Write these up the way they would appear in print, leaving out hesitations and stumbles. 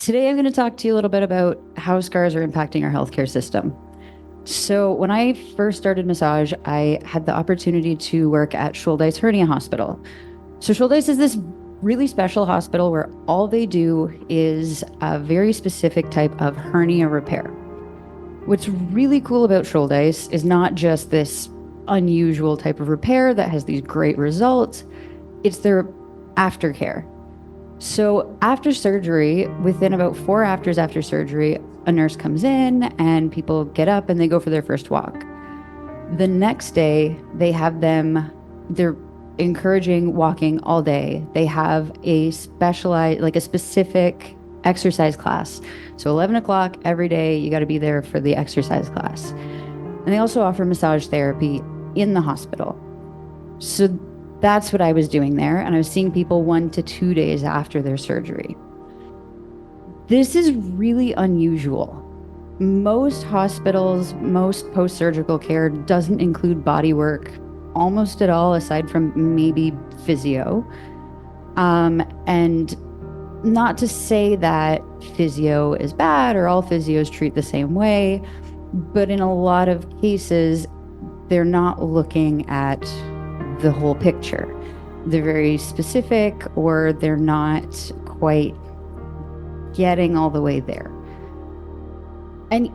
Today, I'm going to talk to you a little bit about how scars are impacting our healthcare system. So, when I first started massage, I had the opportunity to work at Shouldice Hernia Hospital. So, Shouldice is this really special hospital where all they do is a very specific type of hernia repair. What's really cool about Shouldice is not just this unusual type of repair that has these great results, it's their aftercare. So after surgery, within about 4 hours after surgery, a nurse comes in and people get up and they go for their first walk. The next day, they're encouraging walking all day. They have a specialized, like a specific exercise class. So 11 o'clock every day, you got to be there for the exercise class. And they also offer massage therapy in the hospital. So that's what I was doing there. And I was seeing people 1 to 2 days after their surgery. This is really unusual. Most hospitals, most post-surgical care doesn't include body work almost at all, aside from maybe physio. And not to say that physio is bad or all physios treat the same way, but in a lot of cases, they're not looking at the whole picture. They're very specific, or they're not quite getting all the way there. And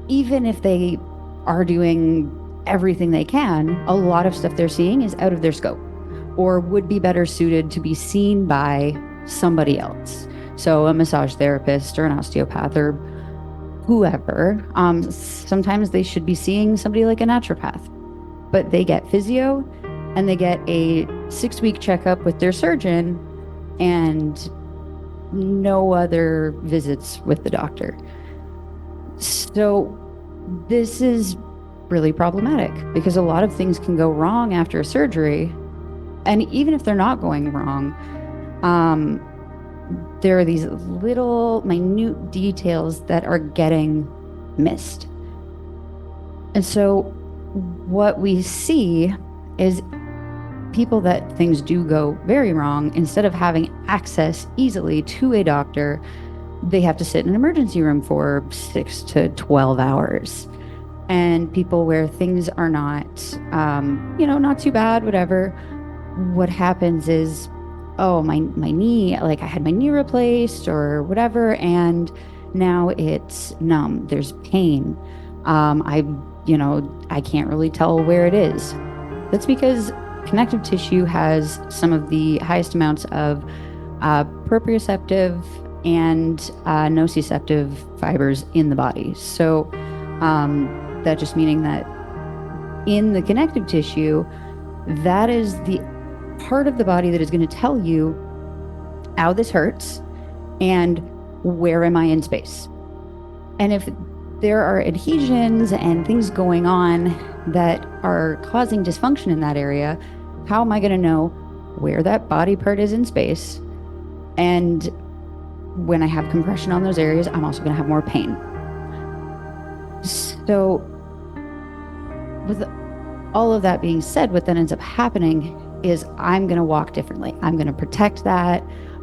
even if they are doing everything they can, a lot of stuff they're seeing is out of their scope or would be better suited to be seen by somebody else. So a massage therapist or an osteopath or whoever. Sometimes they should be seeing somebody like a naturopath, but they get physio and they get a 6-week checkup with their surgeon and no other visits with the doctor. So this is really problematic because a lot of things can go wrong after a surgery. And even if they're not going wrong, there are these little minute details that are getting missed. And so what we see is people that things do go very wrong, instead of having access easily to a doctor, they have to sit in an emergency room for 6 to 12 hours. And people where things are not, not too bad, whatever, what happens is, oh, my knee, like I had my knee replaced or whatever, and now it's numb. There's pain. I can't really tell where it is. That's because connective tissue has some of the highest amounts of proprioceptive and nociceptive fibers in the body. So that just meaning that in the connective tissue, that is the part of the body that is going to tell you how this hurts and where am I in space. And if there are adhesions and things going on that are causing dysfunction in that area, how am I going to know where that body part is in space? And when I have compression on those areas, I'm also going to have more pain. So with all of that being said, what then ends up happening is I'm going to walk differently. I'm going to protect that.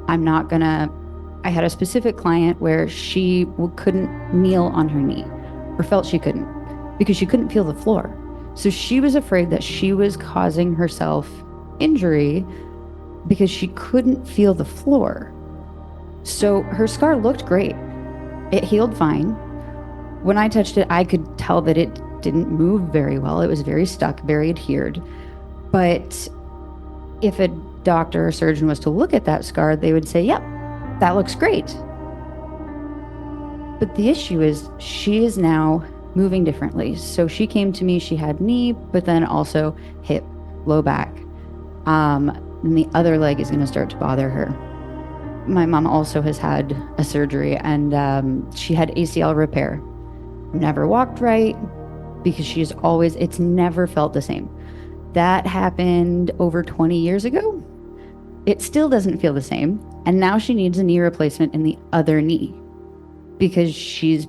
I had a specific client where she couldn't kneel on her knee, or felt she couldn't, because she couldn't feel the floor. So she was afraid that she was causing herself injury because she couldn't feel the floor. So her scar looked great. It healed fine. When I touched it, I could tell that it didn't move very well. It was very stuck, very adhered. But if a doctor or surgeon was to look at that scar, they would say, yep, that looks great. But the issue is she is now moving differently. So she came to me, she had knee, but then also hip, low back. And the other leg is going to start to bother her. My mom also has had a surgery, and she had ACL repair. Never walked right because it's never felt the same. That happened over 20 years ago. It still doesn't feel the same. And now she needs a knee replacement in the other knee because she's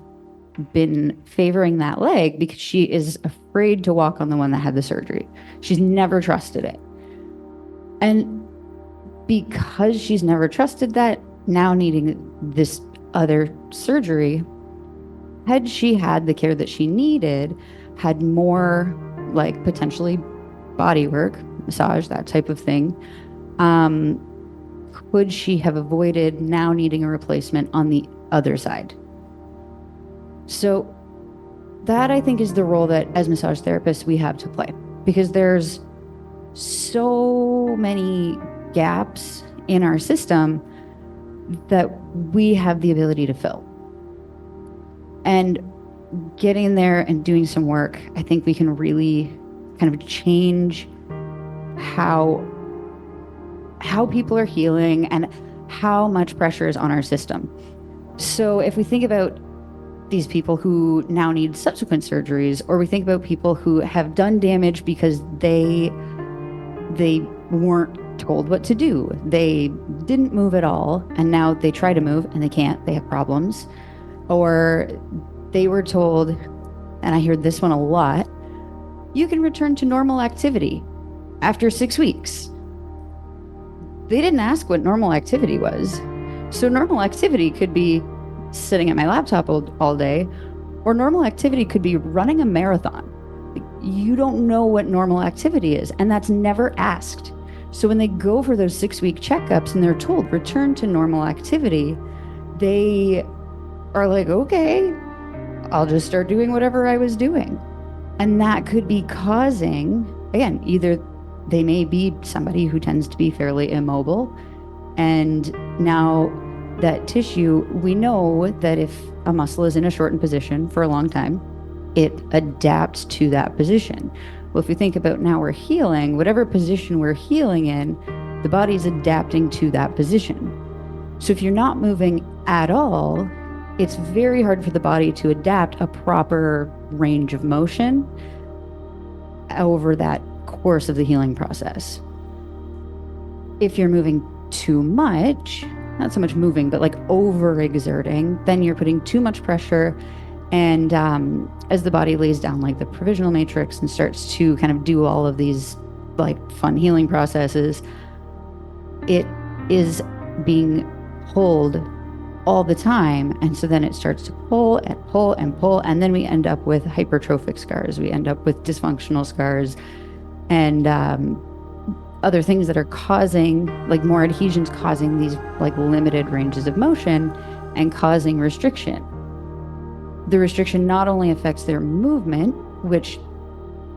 been favoring that leg because she is afraid to walk on the one that had the surgery. She's never trusted it. And because she's never trusted that, now needing this other surgery, had she had the care that she needed, had more like potentially body work, massage, that type of thing, could she have avoided now needing a replacement on the other side? So that, I think, is the role that as massage therapists we have to play, because there's so many gaps in our system that we have the ability to fill. And getting there and doing some work, I think we can really kind of change how people are healing and how much pressure is on our system. So if we think about these people who now need subsequent surgeries, or we think about people who have done damage because they weren't told what to do, they didn't move at all, and now they try to move and they can't, they have problems. Or they were told, and I heard this one a lot, you can return to normal activity after 6 weeks. They didn't ask what normal activity was. So normal activity could be sitting at my laptop all day, or normal activity could be running a marathon. You don't know what normal activity is, and that's never asked. So when they go for those 6-week checkups and they're told return to normal activity, they are like, okay, I'll just start doing whatever I was doing. And that could be causing, again, either they may be somebody who tends to be fairly immobile, and now that tissue, we know that if a muscle is in a shortened position for a long time, it adapts to that position. Well, if you think about now we're healing, whatever position we're healing in, the body's adapting to that position. So if you're not moving at all, it's very hard for the body to adapt a proper range of motion over that course of the healing process. If you're moving too much, not so much moving, but like overexerting, then you're putting too much pressure. And as the body lays down like the provisional matrix and starts to kind of do all of these like fun healing processes, it is being pulled all the time. And so then it starts to pull and pull and pull. And then we end up with hypertrophic scars. We end up with dysfunctional scars and other things that are causing, like more adhesions, causing these like limited ranges of motion and causing restriction. The restriction not only affects their movement, which,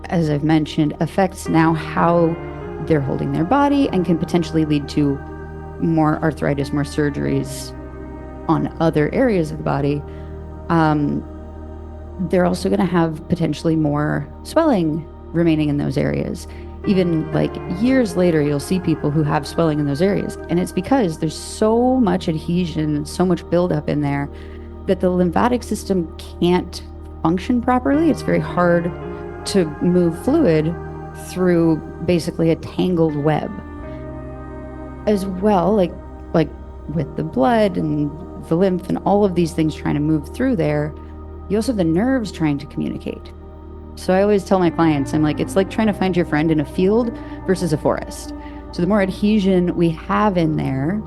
as I've mentioned, affects now how they're holding their body and can potentially lead to more arthritis, more surgeries on other areas of the body. They're also going to have potentially more swelling remaining in those areas. Even like years later, you'll see people who have swelling in those areas. And it's because there's so much adhesion, so much buildup in there that the lymphatic system can't function properly. It's very hard to move fluid through basically a tangled web. As well, like with the blood and the lymph and all of these things trying to move through there, you also have the nerves trying to communicate. So I always tell my clients, I'm like, it's like trying to find your friend in a field versus a forest. So the more adhesion we have in there,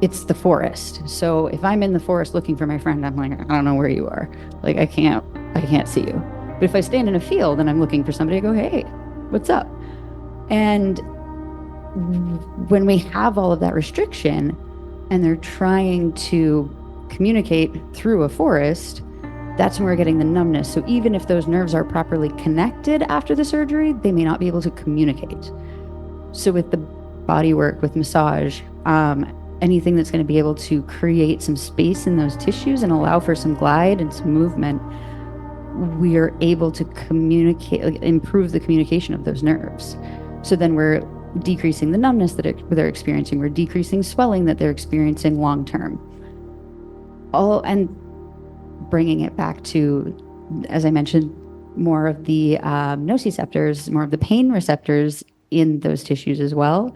it's the forest. So if I'm in the forest looking for my friend, I'm like, I don't know where you are. Like, I can't see you. But if I stand in a field and I'm looking for somebody, I go, hey, what's up? And when we have all of that restriction and they're trying to communicate through a forest, that's when we're getting the numbness. So even if those nerves are properly connected after the surgery, they may not be able to communicate. So with the body work, with massage, anything that's going to be able to create some space in those tissues and allow for some glide and some movement, we are able to communicate, like, improve the communication of those nerves. So then we're decreasing the numbness that they're experiencing. We're decreasing swelling that they're experiencing long term. And bringing it back to, as I mentioned, more of the nociceptors, more of the pain receptors in those tissues as well.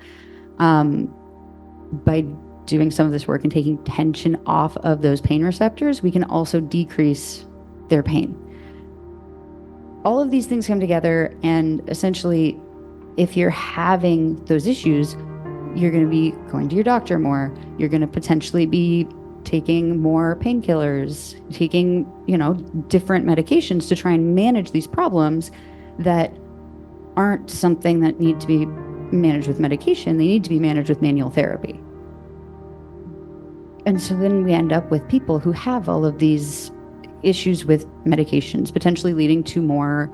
By doing some of this work and taking tension off of those pain receptors, we can also decrease their pain. All of these things come together, and essentially, if you're having those issues, you're going to be going to your doctor more. You're going to potentially be taking more painkillers, taking, different medications to try and manage these problems that aren't something that need to be managed with medication. They need to be managed with manual therapy. And so then we end up with people who have all of these issues with medications, potentially leading to more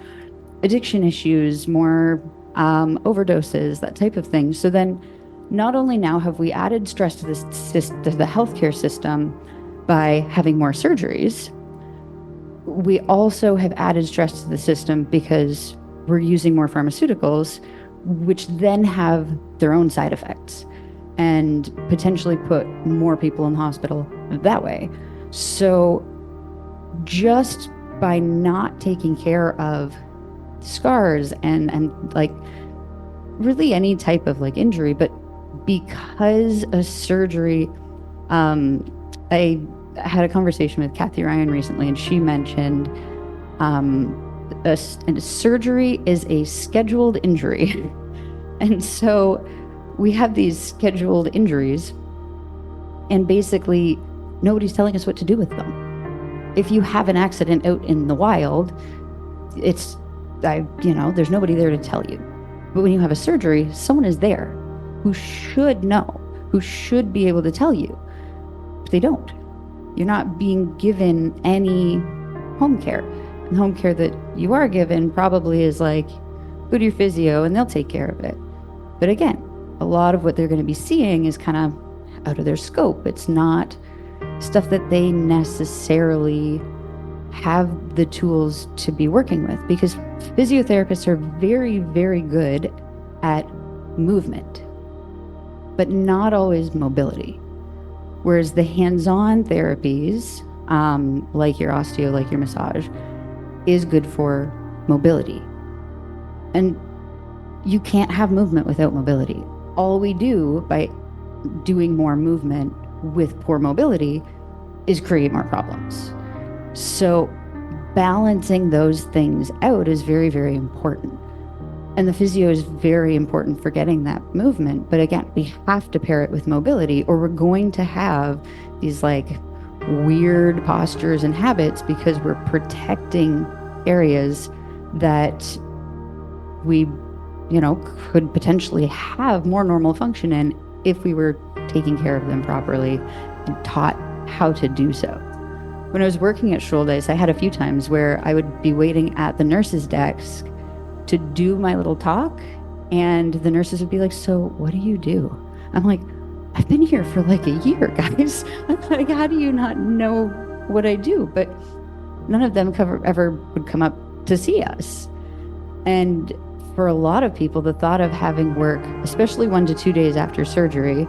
addiction issues, more overdoses, that type of thing. So then not only now have we added stress to the healthcare system by having more surgeries, we also have added stress to the system because we're using more pharmaceuticals, which then have their own side effects and potentially put more people in the hospital that way. So just by not taking care of scars and like really any type of like injury, but because a surgery, I had a conversation with Kathy Ryan recently, and she mentioned a surgery is a scheduled injury. And so we have these scheduled injuries, and basically nobody's telling us what to do with them. If you have an accident out in the wild, there's nobody there to tell you. But when you have a surgery, someone is there who should know, who should be able to tell you. But they don't. You're not being given any home care. And the home care that you are given probably is like, go to your physio and they'll take care of it. But again, a lot of what they're going to be seeing is kind of out of their scope. It's not stuff that they necessarily have the tools to be working with, because physiotherapists are very, very good at movement, but not always mobility. Whereas the hands-on therapies, like your osteo, like your massage, is good for mobility. And you can't have movement without mobility. All we do by doing more movement with poor mobility is create more problems. So balancing those things out is very, very important. And the physio is very important for getting that movement. But again, we have to pair it with mobility, or we're going to have these like weird postures and habits because we're protecting areas that we, could potentially have more normal function in if we were taking care of them properly and taught how to do so. When I was working at Schuldeis, I had a few times where I would be waiting at the nurse's desk to do my little talk, and the nurses would be like, "So what do you do?" I'm like, "I've been here for like a year, guys." Like, how do you not know what I do? But none of them ever would come up to see us. And for a lot of people, the thought of having work, especially 1 to 2 days after surgery,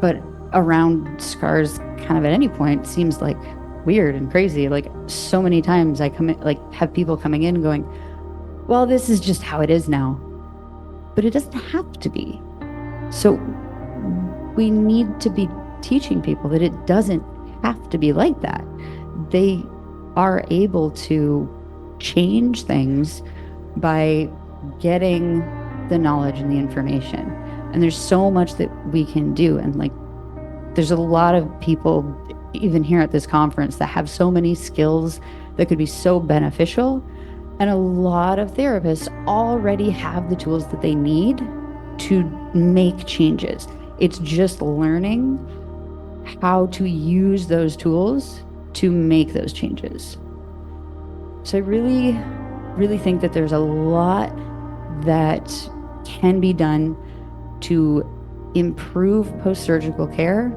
but around scars kind of at any point, seems like weird and crazy. Like, so many times I have people coming in going, "Well, this is just how it is now." But it doesn't have to be. So we need to be teaching people that it doesn't have to be like that. They are able to change things by getting the knowledge and the information. And there's so much that we can do. And like, there's a lot of people, even here at this conference, that have so many skills that could be so beneficial. And a lot of therapists already have the tools that they need to make changes. It's just learning how to use those tools to make those changes. So I really, really think that there's a lot that can be done to improve post-surgical care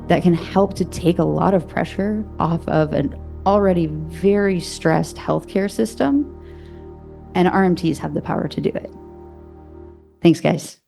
that can help to take a lot of pressure off of an already very stressed healthcare system. And RMTs have the power to do it. Thanks, guys.